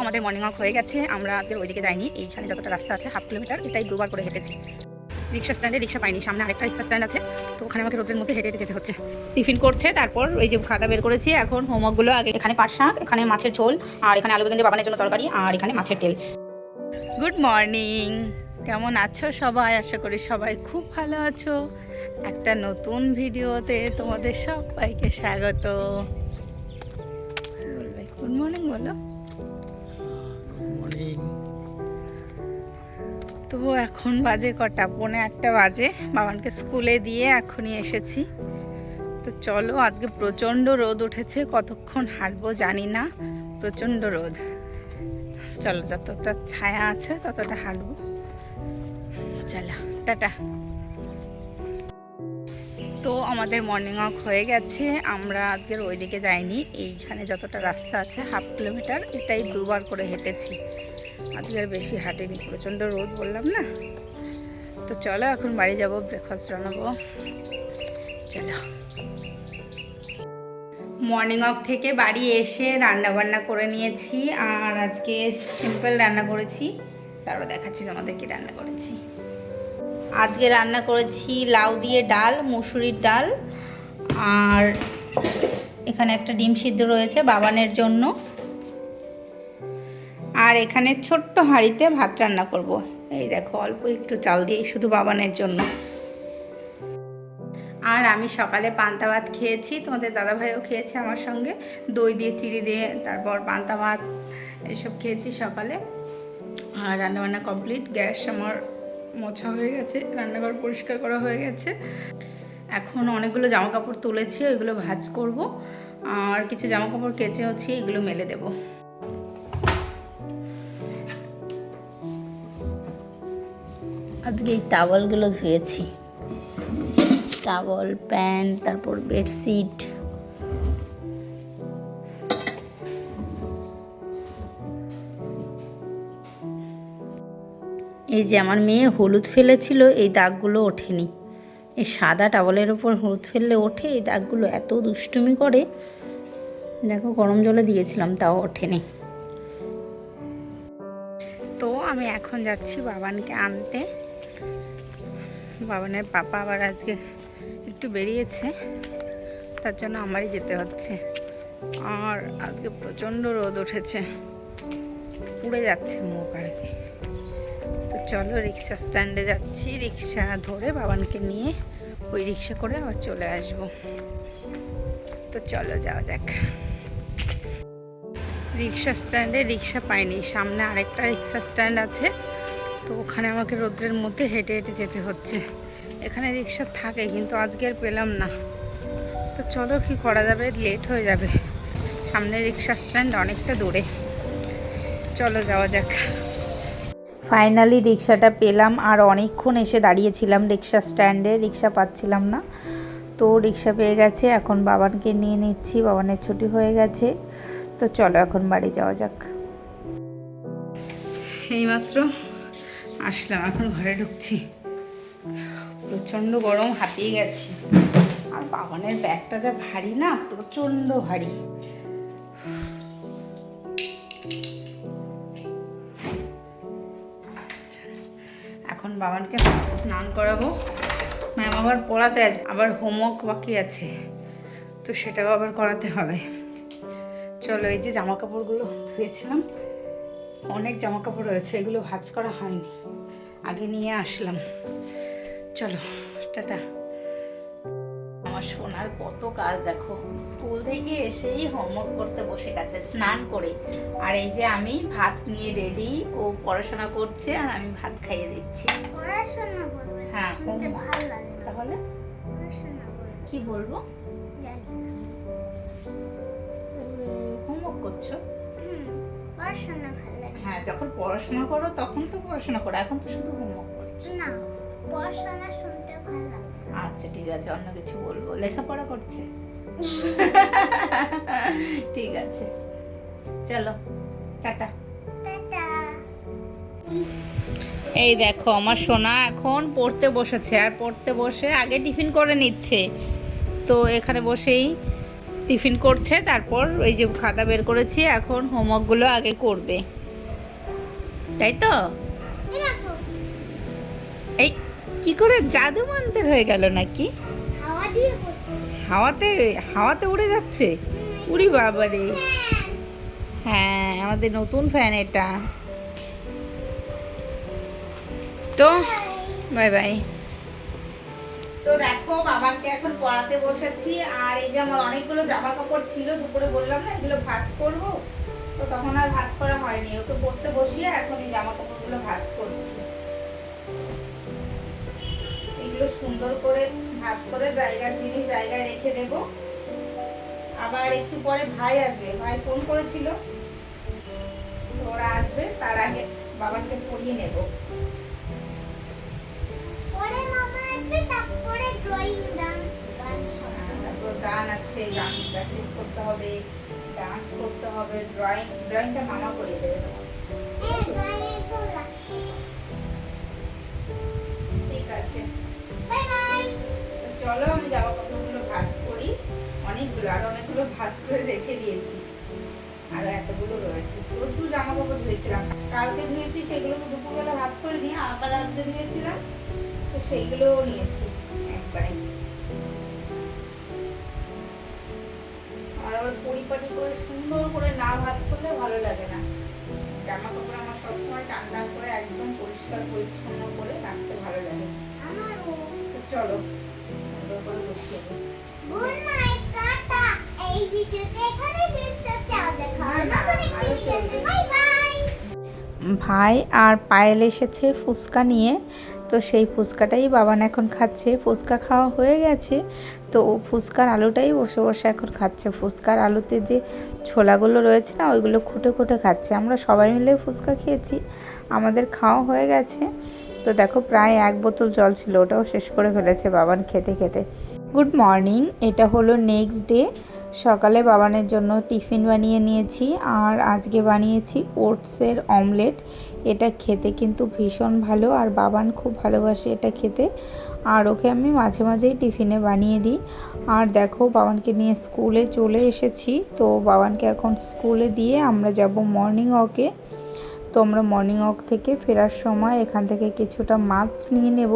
আমাদের morning walk হয়ে গেছে। আমরা আজকের ওইদিকে যাইনি, এইখানে যতটা রাস্তা আছে 1/2 কিলোমিটার, এটাই 2বার করে হেঁটেছি। রিক্সা স্ট্যান্ডে রিক্সা পাইনি, সামনে আরেকটা রিক্সা স্ট্যান্ড আছে, তো ওখানে আমাকে রোদের মধ্যে হেঁটে হেঁটে যেতে হচ্ছে। টিফিন করছে, তারপর ওই যে খাতা বের করেছি, এখন হোমওয়ার্কগুলো আগে। এখানে পাট শাক, এখানে মাছের ঝোল, আর এখানে আলু বেগুন দিয়ে বাবানের জন্য তরকারি, আর এখানে মাছের তেল। গুড মর্নিং, কেমন আছো সবাই? আশা করি সবাই খুব ভালো আছো। একটা নতুন ভিডিওতে তোমাদের সবাইকে স্বাগত। গুড মর্নিং বলো। তো এখন বাজে কটা? 1:45 বাজে। বাবানকে স্কুলে দিয়ে এখনই এসেছি। তো চলো, আজকে প্রচণ্ড রোদ উঠেছে, কতক্ষণ হাঁটবো জানি না, প্রচণ্ড রোদ। চলো, যতটা ছায়া আছে ততটা হাঁটবো। চলো, টাটা। তো আমাদের মর্নিং ওয়াক হয়ে গেছে। আমরা আজকের ওইদিকে যাইনি, এইখানে যতটা রাস্তা আছে 1/2 কিলোমিটার, এটাই 2বার করে হেঁটেছি। আজকের বেশি হাঁটিনি, প্রচণ্ড রোদ বললাম না। তো চলো, এখন বাড়ি যাব, ব্রেকফাস্ট বানাবো। চলো। মর্নিং ওয়াক থেকে বাড়ি এসে রান্না বান্না করে নিয়েছি, আর আজকে সিম্পল রান্না করেছি। তারপর দেখাচ্ছি তোমাদের কি রান্না করেছি। আজকে রান্না করেছি লাউ দিয়ে ডাল, মুসুরির ডাল, আর এখানে একটা ডিম সিদ্ধ রয়েছে বাবানের জন্য, আর এখানে ছোট্ট হাঁড়িতে ভাত রান্না করব। এই দেখো, অল্প একটু চাল দিয়ে শুধু বাবানের জন্য। আর আমি সকালে পান্তা ভাত খেয়েছি, তোমাদের দাদাভাইও খেয়েছে আমার সঙ্গে, দই দিয়ে চিড়ি দিয়ে, তারপর পান্তা ভাত এসব খেয়েছি সকালে। আর রান্নাবান্না কমপ্লিট, গ্যাস আমার মোছা হয়ে গেছে, রান্নাঘর পরিষ্কার করা হয়ে গেছে। এখন অনেকগুলো জামা কাপড় তুলেছি, ওইগুলো ভাঁজ করব, আর কিছু জামা কাপড় কেচে হচ্ছে, এগুলো মেলে দেব। আজকে এই টাওয়ালগুলো ধুয়েছি, টাওয়াল, প্যান্ট, তারপর বেডশিট। এই যে আমার মেয়ে হলুদ ফেলেছিল, এই দাগগুলো ওঠেনি। এই সাদা টাওয়ালের ওপর হলুদ ফেললে ওঠে, এই দাগগুলো এত দুষ্টুমি করে। দেখো, গরম জলে দিয়েছিলাম তাও ওঠেনি। তো আমি এখন যাচ্ছি বাবানকে আনতে। বাবানের পাপা আবার আজকে একটু বেরিয়েছে, তার জন্য আমারই যেতে হচ্ছে। আর আজকে প্রচণ্ড রোদ উঠেছে, পুড়ে যাচ্ছে মুখ আর কি। তো চলো, রিক্সা স্ট্যান্ডে যাচ্ছি, রিক্সা ধরে বাবানকে নিয়ে ওই রিক্সা করে আবার চলে আসবো। তো চলো, যাওয়া যাক। রিক্সা স্ট্যান্ডে রিক্সা পাইনি, সামনে আরেকটা রিক্সা স্ট্যান্ড আছে, তো ওখানে আমাকে রোদ্রের মধ্যে হেঁটে হেঁটে যেতে হচ্ছে। এখানে রিক্সা থাকে, কিন্তু আজকে আর পেলাম না। তো চলো, কি করা যাবে, লেট হয়ে যাবে, সামনে রিক্সা স্ট্যান্ড অনেকটা দূরে। চলো, যাওয়া যাক। ফাইনালি রিক্সাটা পেলাম, আর অনেকক্ষণ এসে দাঁড়িয়েছিলাম রিক্সা স্ট্যান্ডে, রিক্সা পাচ্ছিলাম না। তো রিক্সা পেয়ে গেছে, এখন বাবানকে নিয়ে নিচ্ছি, বাবানের ছুটি হয়ে গেছে। তো চলো, এখন বাড়ি যাওয়া যাক। এইমাত্র আসলাম, এখন ঘরে ঢুকছি। প্রচণ্ড গরম, হাঁপিয়ে গেছি। আর বাবানের ব্যাগটা যা ভারী না, প্রচণ্ড ভারী। এখন বাবানকে স্নান করাবো, ম্যাম আবার পড়াতে আসবে, আবার হোমওয়ার্ক বাকি আছে, তো সেটাও আবার করাতে হবে। চলো, এই যে জামা কাপড়গুলো ধুয়েছিলাম, অনেক জামা কাপড় রয়েছে, এগুলো ভাঁজ করা হয়নি, আগে নিয়ে আসলাম। চলো, টাটা। আমার সোনার কত কাজ দেখো, স্কুল থেকে এসেই হোমওয়ার্ক করতে বসে গেছে স্নান করে। আর এই যে আমি ভাত নিয়ে রেডি, ও পড়াশোনা করছে আর আমি ভাত খাইয়ে দিচ্ছি। পড়াশোনা বলবে? হ্যাঁ, শুনতে ভালো লাগে না। তাহলে পড়াশোনা বলবে? কি বলবো? জানি না। হোমওয়ার্ক করছো? পড়াশোনা ভালো লাগে। হ্যাঁ, যখন পড়াশোনা করো তখন তো পড়াশোনা করো, এখন তো শুধু হোমওয়ার্ক করছো। না, পড়াশোনা শুনতে ভালো লাগে। আচ্ছা, ঠিক আছে, অন্য কিছু বলবো। লেখাপড়া করছে? ঠিক আছে, চলো, টাটা। টাটা। এই দেখো, আমার সোনা এখন পড়তে বসেছে, আর পড়তে বসে আগে টিফিন করে নিচ্ছে। তো এখানে বসেই টিফিন করছে, তারপর ওই যে খাতা বের করেছি, এখন হোমওয়ার্কগুলো আগে করবে, তাই তো? এরকম এই কি করে জাদু মন্ত্র হয়ে গেল নাকি? হাওয়া দিয়ে করতে। হাওয়াতে হাওয়াতে উড়ে যাচ্ছে? উড়ি বাবারে! হ্যাঁ, আমাদের নতুন ফ্যান এটা। তো বাই বাই। তো দেখো বাবাকে এখন পড়াতে বসেছি, আর এই যে আমার অনেকগুলো জামা কাপড় ছিল, দুপুরে বললাম না এগুলো ভাঁজ করব, তো তখন আর ভাঁজ করা হয়নি। ওকে পড়তে বসিয়ে এখন এই জামা কাপড়গুলো ভাঁজ করছি। এগুলো সুন্দর করে ভাঁজ করে জায়গার জিনিস জায়গায় রেখে দেব। আবার একটু পরে ভাই আসবে, ভাই ফোন করেছিল, তো ওরা আসবে, তার আগে বাবাকে পড়িয়ে নেব। পরে মামা আসবে, তারপরে ড্রয়িং, ডান্স, গান সব। তারপর গান আছে, গান প্র্যাকটিস করতে হবে, ডান্স করতে হবে, ড্রয়িংটা মামা করিয়ে দেবে তোমার। হ্যাঁ, ড্রয়িং তো লাস্টে। ঠিক আছে, বাই বাই। তো চলো আমি জামা কাপড়গুলো ভাঁজ করি। অনেকগুলো ভাঁজ করে রেখে দিয়েছি, আর এতগুলো রয়েছে। প্রচুর জামা কাপড় ধুয়েছিলাম, কালকে ধুয়েছি, সেগুলো তো দুপুরবেলা ভাঁজ করে নিয়ে আবার আজকে ধুয়েছিলাম, তো সেইগুলোও নিয়েছি একবারে। আর আবার পরিপাটি করে সুন্দর করে না ভাঁজ করলে ভালো লাগে না। জামা কাপড় আমার সবসময় টান টান করে একদম পরিষ্কার পরিচ্ছন্ন করে রাখতে ভালো লাগে। আমারও। তো চলো সুন্দর করে গুছিয়ে নিই। Good night, tata. এই ভিডিওটা এখানে শেষ হচ্ছে। আর দেখা হবে না, নতুন একটি আরো ভিডিওতে। চলবে। Bye bye. ভাই আর পায়েল এসেছে ফুচকা নিয়ে, তো সেই ফুচকাটাই বাবান এখন খাচ্ছে। ফুচকা খাওয়া হয়ে গেছে, তো ও ফুচকার আলুটাই বসে বসে এখন খাচ্ছে। ফুচকার আলুতে যে ছোলাগুলো রয়েছে না, ওইগুলো খুঁটে খুঁটে খাচ্ছে। আমরা সবাই মিলে ফুচকা খেয়েছি, আমাদের খাওয়া হয়ে গেছে। তো দেখো প্রায় 1 বোতল জল ছিল, ওটাও শেষ করে ফেলেছে বাবান খেতে খেতে। গুড মর্নিং, এটা হলো নেক্সট ডে। সকালে বাবানের জন্য টিফিন বানিয়ে নিয়েছি, আর আজকে বানিয়েছি ওটসের অমলেট। এটা খেতে কিন্তু ভীষণ ভালো, আর বাবান খুব ভালোবাসে এটা খেতে, আর ওকে আমি মাঝে মাঝেই টিফিনে বানিয়ে দিই। আর দেখো বাবানকে নিয়ে স্কুলে চলে এসেছি, তো বাবানকে এখন স্কুলে দিয়ে আমরা যাব মর্নিং ওয়াকে। তো আমরা মর্নিং ওয়াক থেকে ফেরার সময় এখান থেকে কিছুটা মাছ নিয়ে নেব,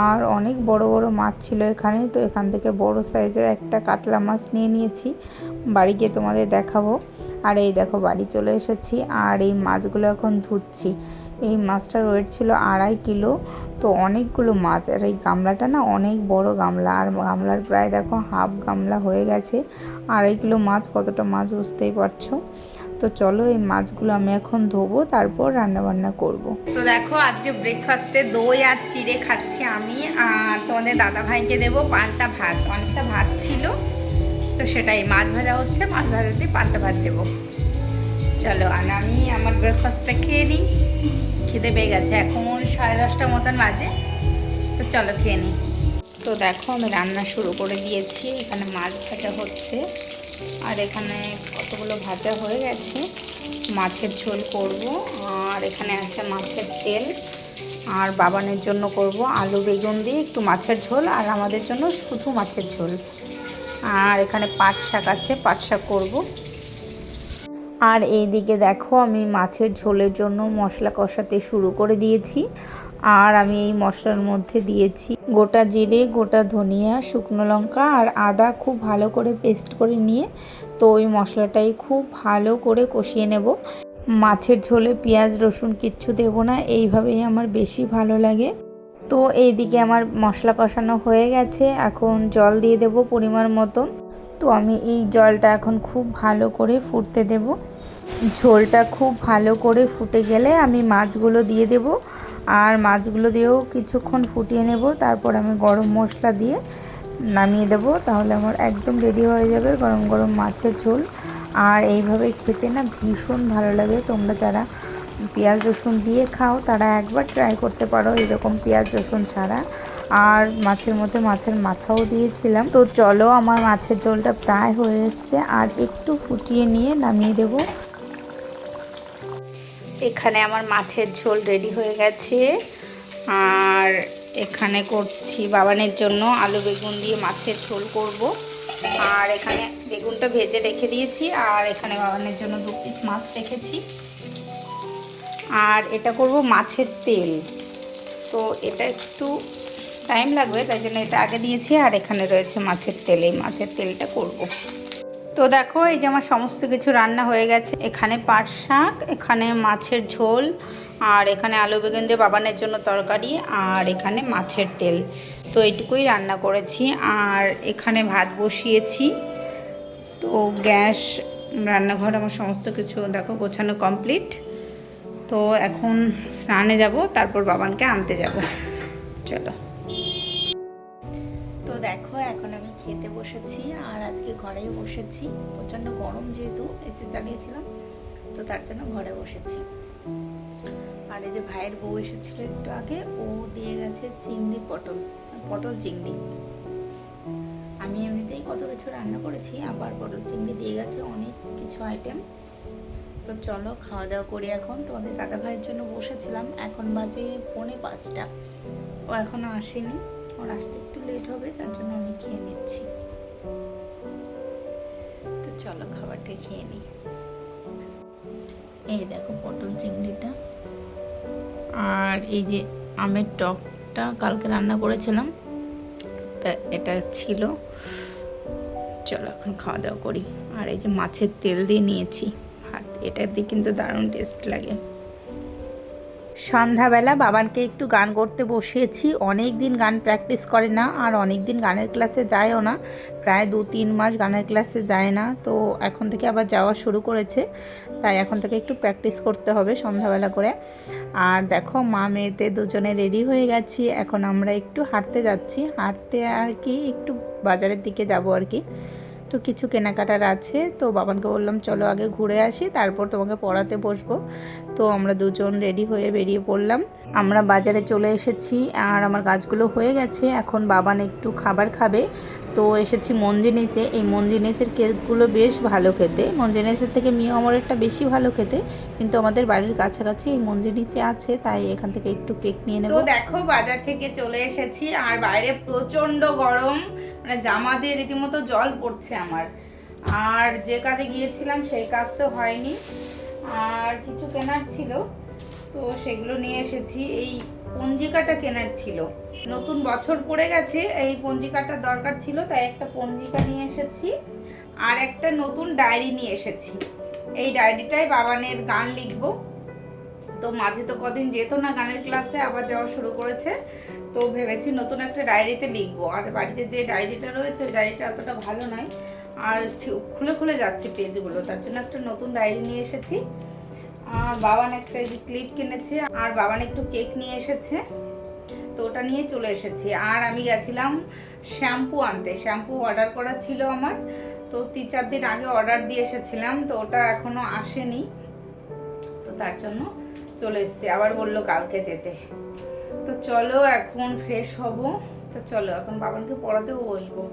আর অনেক বড় বড় মাছ ছিল এখানে, তো এখান থেকে বড় সাইজের একটা কাতলা মাছ নিয়ে নিয়েছি, বাড়ি গিয়ে তোমাদের দেখাবো। আর এই দেখো বাড়ি চলে এসেছি, আর এই মাছগুলো এখন ধুচ্ছি। এই মাছটার ওয়েট ছিল 2.5 কিলো, তো অনেকগুলো মাছ। আর এই গামলাটা না অনেক বড় গামলা, আর গামলার প্রায় দেখো হাফ গামলা হয়ে গেছে। 2.5 কিলো মাছ, কতটা মাছ বুঝতেই পারছো। তো চলো এই মাছগুলো আমি এখন ধোবো, তারপর রান্নাবান্না করব। তো দেখো আজকে ব্রেকফাস্টে দই আর চিড়ে খাচ্ছি আমি, আর তোমাদের দাদা ভাইকে দেবো পান্তা ভাত। অনেকটা ভাত ছিল, তো সেটাই মাছ ভাজা হচ্ছে, মাছ ভাজা দিয়ে পান্তা ভাত দেবো। চলো আর আমি আমার ব্রেকফাস্টটা খেয়ে নিই, খেতে পেয়ে গেছে। এখন 10:30 মতন বাজে, তো চলো খেয়ে নিই। তো দেখো আমি রান্না শুরু করে দিয়েছি, এখানে মাছ ভাজা হচ্ছে, আর এখানে কতগুলো ভাজা হয়ে গেছে। মাছের ঝোল করব, আর এখানে আছে মাছের তেল, আর বাবানের জন্য করব আলু বেগুন দিয়ে একটু মাছের ঝোল, আর আমাদের জন্য শুধু মাছের ঝোল। আর এখানে পাট শাক আছে, পাট শাক করবো। আর এইদিকে দেখো আমি মাছের ঝোলের জন্য মশলা কষাতে শুরু করে দিয়েছি, আর আমি এই মশলার মধ্যে দিয়েছি গোটা জিরে, গোটা ধনিয়া, শুকনো লঙ্কা আর আদা, খুব ভালো করে পেস্ট করে নিয়ে, তো ওই মশলাটাই খুব ভালো করে কষিয়ে নেব। মাছের ঝোলে পেঁয়াজ রসুন কিচ্ছু দেবো না, এইভাবেই আমার বেশি ভালো লাগে। তো এইদিকে আমার মশলা কষানো হয়ে গেছে, এখন জল দিয়ে দেব পরিমাণ মতন। তো আমি এই জলটা এখন খুব ভালো করে ফুটতে দেব। ঝোলটা খুব ভালো করে ফুটে গেলে আমি মাছগুলো দিয়ে দেব, আর মাছগুলো দিয়েও কিছুক্ষণ ফুটিয়ে নেব। তারপর আমি গরম মশলা দিয়ে নামিয়ে দেব, তাহলে আমার একদম রেডি হয়ে যাবে গরম গরম মাছের ঝোল। আর এইভাবে খেতে না ভীষণ ভালো লাগে। তোমরা যারা পেঁয়াজ রসুন দিয়ে খাও তারা একবার ট্রাই করতে পারো এরকম পেঁয়াজ রসুন ছাড়া। আর মাছের মধ্যে মাছের মাথাও দিয়েছিলাম। তো চলো আমার মাছের ঝোলটা প্রায় হয়ে এসছে, আর একটু ফুটিয়ে নিয়ে নামিয়ে দেব। এখানে আমার মাছের ঝোল রেডি হয়ে গেছে, আর এখানে করছি বাবানের জন্য আলু বেগুন দিয়ে মাছের ঝোল করব। আর এখানে বেগুনটা ভেজে রেখে দিয়েছি, আর এখানে বাবানের জন্য 2 পিস মাছ রেখেছি। আর এটা করব মাছের তেল, তো এটা একটু টাইম লাগবে, তাই জন্য এটা আগে দিয়েছি। আর এখানে রয়েছে মাছের তেল, এই মাছের তেলটা করব। তো দেখো এই যে আমার সমস্ত কিছু রান্না হয়ে গেছে। এখানে পাট শাক, এখানে মাছের ঝোল, আর এখানে আলু বেগুন দিয়ে বাবানের জন্য তরকারি, আর এখানে মাছের তেল। তো এইটুকুই রান্না করেছি। আর এখানে ভাত বসিয়েছি। তো গ্যাস, রান্নাঘর, আমার সমস্ত কিছু দেখো গোছানো কমপ্লিট। তো এখন স্নানে যাব, তারপর বাবানকে আনতে যাব। চলো। তো দেখো এখন আমি খেতে বসেছি, আর আজকে ঘরেই বসেছি। প্রচণ্ড গরম, যেহেতু এসি চালিয়েছিলাম, তো তার জন্য ঘরে বসেছি। আর এই যে ভাইয়ের বউ এসেছিল একটু আগে, ও দিয়ে গেছে চিংড়ি পটল চিংড়ি। আমি এমনিতেই কত কিছু রান্না করেছি, আবার পটল চিংড়ি দিয়ে গেছে অনেক কিছু আইটেম। তো চলো খাওয়া দাওয়া করি। এখন তোমাদের দাদা ভাইয়ের জন্য বসেছিলাম, এখন বাজে 4:45। ও এখনো আসেনি, ওর আসতে একটু লেট হবে, তার জন্য আমি খেয়ে নিচ্ছি। তো চলো খাবারটা খেয়ে নিই। এই দেখো পটল চিংড়িটা, আর এই যে আমের টকটা কালকে রান্না করেছিলাম, তা এটা ছিল। চলো এখন খাওয়া দাওয়া করি। আর এই যে মাছের তেল দিয়ে নিয়েছি ভাত, এটা দিয়ে কিন্তু দারুণ টেস্ট লাগে। সন্ধ্যাবেলা বাবানকে একটু গান করতে বসিয়েছি। অনেক দিন গান প্র্যাকটিস করে না, আর অনেক দিন গানের ক্লাসে যায়ও না, প্রায় 2-3 মাস গানের ক্লাসে যায় না। তো এখন থেকে আবার যাওয়া শুরু করেছে, তাই এখন থেকে একটু প্র্যাকটিস করতে হবে সন্ধ্যাবেলা করে। আর দেখো মা মেয়েতে দুজনে রেডি হয়ে গেছি, এখন আমরা একটু হাঁটতে যাচ্ছি। হাঁটতে আর কি একটু বাজারের দিকে যাব আর কি, তো কিছু কেনাকাটার আছে। তো বাবানকে বললাম চলো আগে ঘুরে আসি, তারপর তোমাকে পড়াতে বসবো। তো আমরা দুজন রেডি হয়ে বেরিয়ে পড়লাম। আমরা বাজারে চলে এসেছি, আর আমার কাজগুলো হয়ে গেছে। এখন বাবান একটু খাবার খাবে, তো এসেছি মঞ্জিনিসে। এই মঞ্জিনিসের কেকগুলো বেশ ভালো খেতে, মঞ্জিনিসের থেকে মিও আমরেরটা বেশি ভালো খেতে, কিন্তু আমাদের বাড়ির কাছাকাছি এই মঞ্জিনিসে আছে, তাই এখান থেকে একটু কেক নিয়ে নেব। তো দেখো বাজার থেকে চলে এসেছি, আর বাইরে প্রচণ্ড গরম, মানে জামা দিয়ে রীতিমতো জল পড়ছে আমার। আর যে কাজে গিয়েছিলাম সেই কাজ তো হয়নি, আর কিছু কেনার ছিল, তো সেগুলো নিয়ে এসেছি। এই পঞ্জিকাটা কেনার ছিল, নতুন বছর পড়ে গেছে, এই পঞ্জিকাটার দরকার ছিল, তাই একটা পঞ্জিকা নিয়ে এসেছি। আর একটা নতুন ডায়েরি নিয়ে এসেছি। এই ডায়েরিটায় বাবানের গান লিখবো। তো মাঝে তো কদিন যেত না গানের ক্লাসে, আবার যাওয়া শুরু করেছে, তো ভেবেছি নতুন একটা ডায়েরিতে লিখবো। আর বাড়িতে যে ডায়েরিটা রয়েছে ওই ডায়েরিটা অতটা ভালো নয়, আর খুলে খুলে যাচ্ছে পেজগুলো, তার জন্য একটা নতুন ডায়েরি নিয়ে এসেছি। আর বাবান একটা ক্লিপ কিনেছে, আর বাবান একটু কেক নিয়ে এসেছে, তো ওটা নিয়ে চলে এসেছি। আর আমি গেছিলাম শ্যাম্পু আনতে, শ্যাম্পু অর্ডার করা ছিল আমার, তো 3-4 দিন আগে অর্ডার দিয়ে এসেছিলাম, তো ওটা এখনো আসেনি, তো তার জন্য চলে এসেছি। আবার বললো কালকে যেতে। তো চলো এখন ফ্রেশ হব, তো চলো এখন বাবানকে পড়াতেও বসবো।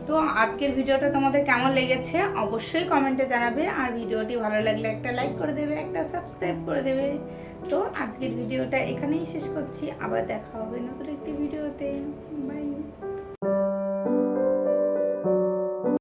তো আজকের ভিডিওটা তোমাদের কেমন লেগেছে অবশ্যই কমেন্টে জানাবে, আর ভিডিওটি ভালো লাগলে একটা লাইক করে দেবে, একটা সাবস্ক্রাইব করে দেবে। তো আজকের ভিডিওটা এখানেই শেষ করছি, আবার দেখা হবে নতুন একটি ভিডিওতে। বাই।